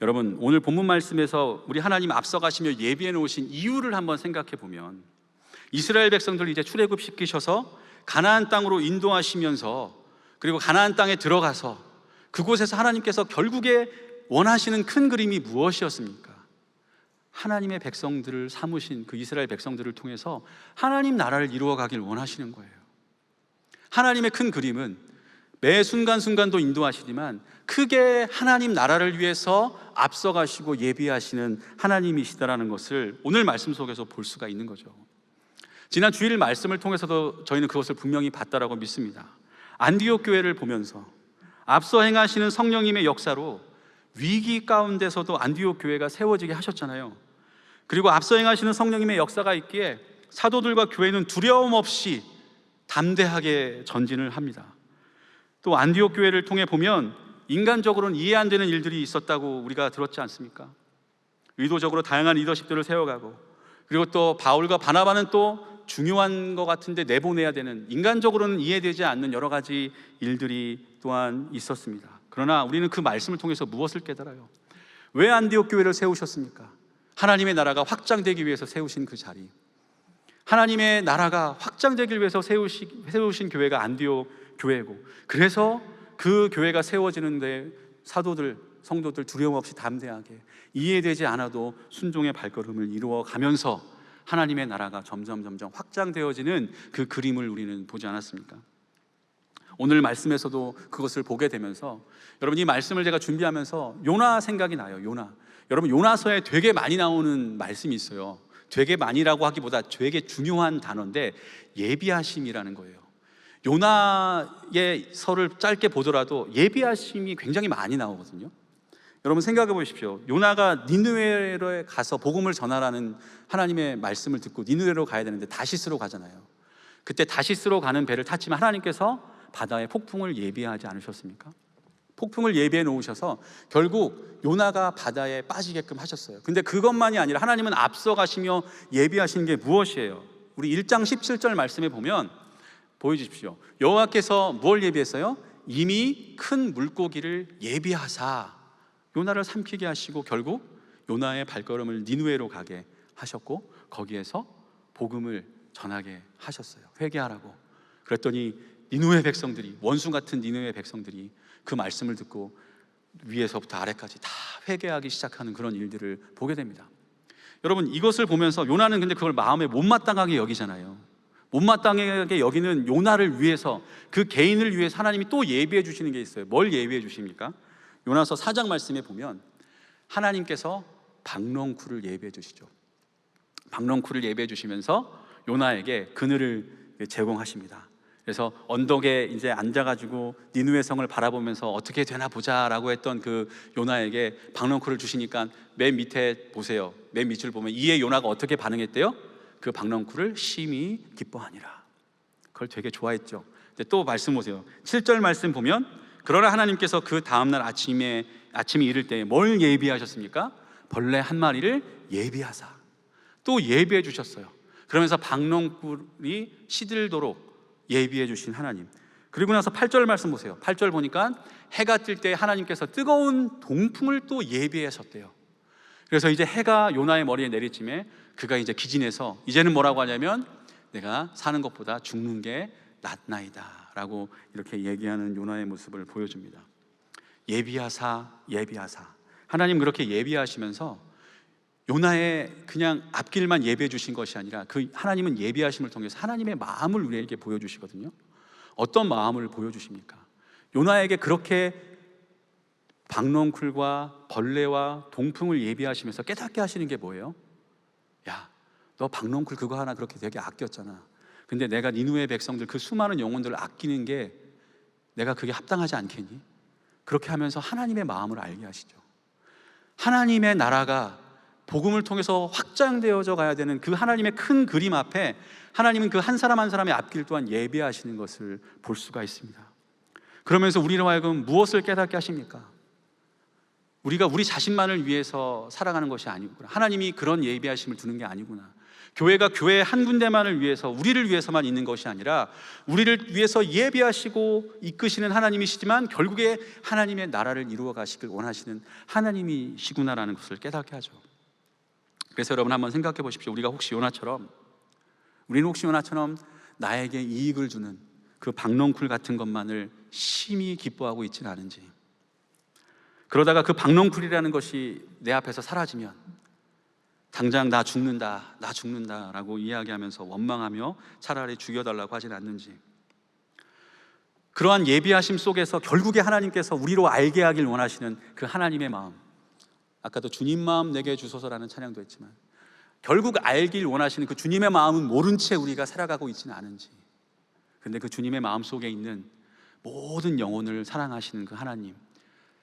여러분, 오늘 본문 말씀에서 우리 하나님 앞서가시며 예비해 놓으신 이유를 한번 생각해 보면, 이스라엘 백성들 이제 출애굽시키셔서 가나안 땅으로 인도하시면서, 그리고 가나안 땅에 들어가서 그곳에서 하나님께서 결국에 원하시는 큰 그림이 무엇이었습니까? 하나님의 백성들을 삼으신 그 이스라엘 백성들을 통해서 하나님 나라를 이루어가길 원하시는 거예요. 하나님의 큰 그림은 매 순간순간도 인도하시지만 크게 하나님 나라를 위해서 앞서가시고 예비하시는 하나님이시다라는 것을 오늘 말씀 속에서 볼 수가 있는 거죠. 지난 주일 말씀을 통해서도 저희는 그것을 분명히 봤다라고 믿습니다. 안디옥 교회를 보면서 앞서 행하시는 성령님의 역사로 위기 가운데서도 안디옥 교회가 세워지게 하셨잖아요. 그리고 앞서 행하시는 성령님의 역사가 있기에 사도들과 교회는 두려움 없이 담대하게 전진을 합니다. 또 안디옥 교회를 통해 보면 인간적으로는 이해 안 되는 일들이 있었다고 우리가 들었지 않습니까? 의도적으로 다양한 리더십들을 세워가고, 그리고 또 바울과 바나바는 또 중요한 것 같은데 내보내야 되는, 인간적으로는 이해되지 않는 여러 가지 일들이 또한 있었습니다. 그러나 우리는 그 말씀을 통해서 무엇을 깨달아요? 왜 안디옥 교회를 세우셨습니까? 하나님의 나라가 확장되기 위해서 세우신 그 자리, 하나님의 나라가 확장되기 위해서 세우신 교회가 안디옥 교회고, 그래서 그 교회가 세워지는데 사도들, 성도들 두려움 없이 담대하게 이해되지 않아도 순종의 발걸음을 이루어 가면서 하나님의 나라가 점점 확장되어지는 그 그림을 우리는 보지 않았습니까? 오늘 말씀에서도 그것을 보게 되면서, 여러분, 이 말씀을 제가 준비하면서 요나 생각이 나요. 요나. 여러분, 요나서에 되게 많이 나오는 말씀이 있어요. 되게 많이라고 하기보다 되게 중요한 단어인데 예비하심이라는 거예요. 요나의 서를 짧게 보더라도 예비하심이 굉장히 많이 나오거든요. 여러분 생각해 보십시오. 요나가 니느웨에 가서 복음을 전하라는 하나님의 말씀을 듣고 니느웨로 가야 되는데 다시스로 가잖아요. 그때 다시스로 가는 배를 탔지만 하나님께서 바다에 폭풍을 예비하지 않으셨습니까? 폭풍을 예비해 놓으셔서 결국 요나가 바다에 빠지게끔 하셨어요. 근데 그것만이 아니라 하나님은 앞서 가시며 예비하신 게 무엇이에요? 우리 1장 17절 말씀에 보면 보여주십시오. 여호와께서 뭘 예비했어요? 이미 큰 물고기를 예비하사 요나를 삼키게 하시고 결국 요나의 발걸음을 니느웨로 가게 하셨고 거기에서 복음을 전하게 하셨어요. 회개하라고. 그랬더니 니느웨 백성들이, 원수 같은 니느웨 백성들이 그 말씀을 듣고 위에서부터 아래까지 다 회개하기 시작하는 그런 일들을 보게 됩니다. 여러분, 이것을 보면서 요나는 근데 그걸 마음에 못마땅하게 여기잖아요. 못마땅하게 여기는 요나를 위해서, 그 개인을 위해서 하나님이 또 예비해 주시는 게 있어요. 뭘 예비해 주십니까? 요나서 4장 말씀에 보면 하나님께서 박넝쿨을 예비해 주시죠. 박넝쿨을 예비해 주시면서 요나에게 그늘을 제공하십니다. 그래서 언덕에 이제 앉아가지고 니느웨 성을 바라보면서 어떻게 되나 보자라고 했던 그 요나에게 박넝쿨을 주시니까 맨 밑에 보세요. 맨 밑을 보면 이에 요나가 어떻게 반응했대요? 그 박넝쿨을 심히 기뻐하니라. 그걸 되게 좋아했죠. 근데 또 말씀 보세요. 7절 말씀 보면 그러나 하나님께서 그 다음날 아침이 이를 때 뭘 예비하셨습니까? 벌레 한 마리를 예비하사 또 예비해 주셨어요. 그러면서 박넝쿨이 시들도록 예비해 주신 하나님. 그리고 나서 8절 말씀 보세요. 8절 보니까 해가 뜰 때 하나님께서 뜨거운 동풍을 또 예비하셨대요. 그래서 이제 해가 요나의 머리에 내리침에 그가 이제 기진해서 이제는 뭐라고 하냐면 내가 사는 것보다 죽는 게 낫나이다 라고 이렇게 얘기하는 요나의 모습을 보여줍니다. 예비하사 하나님 그렇게 예비하시면서 요나의 그냥 앞길만 예비해 주신 것이 아니라 그 하나님은 예비하심을 통해서 하나님의 마음을 우리에게 보여주시거든요. 어떤 마음을 보여주십니까? 요나에게 그렇게 박넝쿨과 벌레와 동풍을 예비하시면서 깨닫게 하시는 게 뭐예요? 야, 너 박넝쿨 그거 하나 그렇게 되게 아꼈잖아. 근데 내가 니느웨 백성들 그 수많은 영혼들을 아끼는 게 내가 그게 합당하지 않겠니? 그렇게 하면서 하나님의 마음을 알게 하시죠. 하나님의 나라가 복음을 통해서 확장되어져 가야 되는 그 하나님의 큰 그림 앞에 하나님은 그 한 사람 한 사람의 앞길 또한 예비하시는 것을 볼 수가 있습니다. 그러면서 우리로 하여금 무엇을 깨닫게 하십니까? 우리가 우리 자신만을 위해서 살아가는 것이 아니구나. 하나님이 그런 예비하심을 두는 게 아니구나. 교회가 교회 한 군데만을 위해서, 우리를 위해서만 있는 것이 아니라 우리를 위해서 예비하시고 이끄시는 하나님이시지만 결국에 하나님의 나라를 이루어 가시길 원하시는 하나님이시구나라는 것을 깨닫게 하죠. 그래서 여러분 한번 생각해 보십시오. 우리는 혹시 요나처럼 나에게 이익을 주는 그 박넝쿨 같은 것만을 심히 기뻐하고 있지는 않은지. 그러다가 그 박넝쿨이라는 것이 내 앞에서 사라지면 당장 나 죽는다, 나 죽는다라고 이야기하면서 원망하며 차라리 죽여달라고 하진 않는지, 그러한 예비하심 속에서 결국에 하나님께서 우리로 알게 하길 원하시는 그 하나님의 마음, 아까도 주님 마음 내게 주소서라는 찬양도 했지만 결국 알길 원하시는 그 주님의 마음은 모른 채 우리가 살아가고 있지는 않은지, 근데 그 주님의 마음 속에 있는 모든 영혼을 사랑하시는 그 하나님,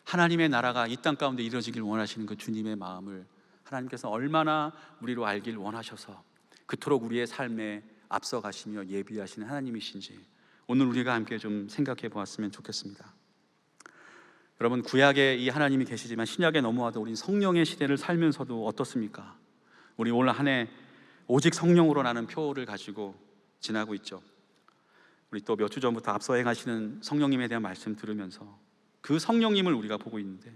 하나님의 나라가 이 땅 가운데 이루어지길 원하시는 그 주님의 마음을 하나님께서 얼마나 우리로 알길 원하셔서 그토록 우리의 삶에 앞서가시며 예비하시는 하나님이신지 오늘 우리가 함께 좀 생각해 보았으면 좋겠습니다. 여러분, 구약에 이 하나님이 계시지만 신약에 넘어와도 우리 성령의 시대를 살면서도 어떻습니까? 우리 올 한 해 오직 성령으로라는 표를 가지고 지나고 있죠. 우리 또 몇 주 전부터 앞서 행하시는 성령님에 대한 말씀 들으면서 그 성령님을 우리가 보고 있는데,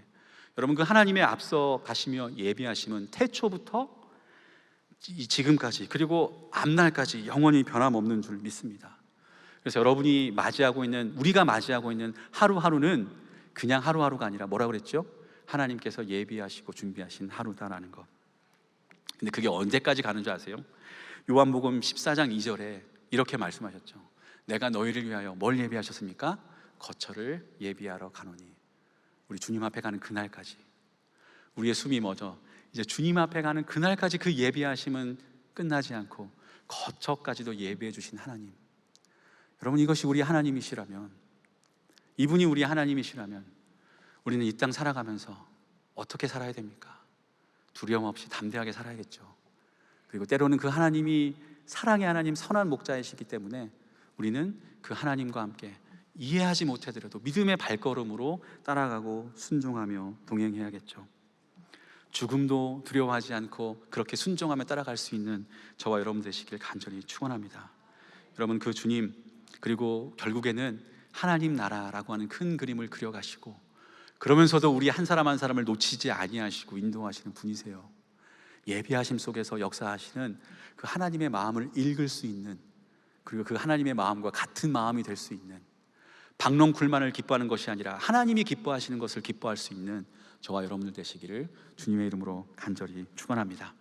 여러분, 그 하나님의 앞서 가시며 예비하심은 태초부터 지금까지 그리고 앞날까지 영원히 변함없는 줄 믿습니다. 그래서 여러분이 맞이하고 있는, 우리가 맞이하고 있는 하루하루는 그냥 하루하루가 아니라 뭐라고 그랬죠? 하나님께서 예비하시고 준비하신 하루다라는 것. 근데 그게 언제까지 가는 줄 아세요? 요한복음 14장 2절에 이렇게 말씀하셨죠. 내가 너희를 위하여 뭘 예비하셨습니까? 거처를 예비하러 가노니. 우리 주님 앞에 가는 그날까지, 우리의 숨이 멎어 이제 주님 앞에 가는 그날까지 그 예비하심은 끝나지 않고 거처까지도 예비해 주신 하나님. 여러분, 이것이 우리 하나님이시라면, 이분이 우리 하나님이시라면 우리는 이 땅 살아가면서 어떻게 살아야 됩니까? 두려움 없이 담대하게 살아야겠죠. 그리고 때로는 그 하나님이 사랑의 하나님, 선한 목자이시기 때문에 우리는 그 하나님과 함께 이해하지 못하더라도 믿음의 발걸음으로 따라가고 순종하며 동행해야겠죠. 죽음도 두려워하지 않고 그렇게 순종하며 따라갈 수 있는 저와 여러분 되시길 간절히 축원합니다. 여러분, 그 주님, 그리고 결국에는 하나님 나라라고 하는 큰 그림을 그려가시고 그러면서도 우리 한 사람 한 사람을 놓치지 아니하시고 인도하시는 분이세요. 예비하심 속에서 역사하시는 그 하나님의 마음을 읽을 수 있는, 그리고 그 하나님의 마음과 같은 마음이 될 수 있는, 박넝쿨만을 기뻐하는 것이 아니라 하나님이 기뻐하시는 것을 기뻐할 수 있는 저와 여러분들 되시기를 주님의 이름으로 간절히 축원합니다.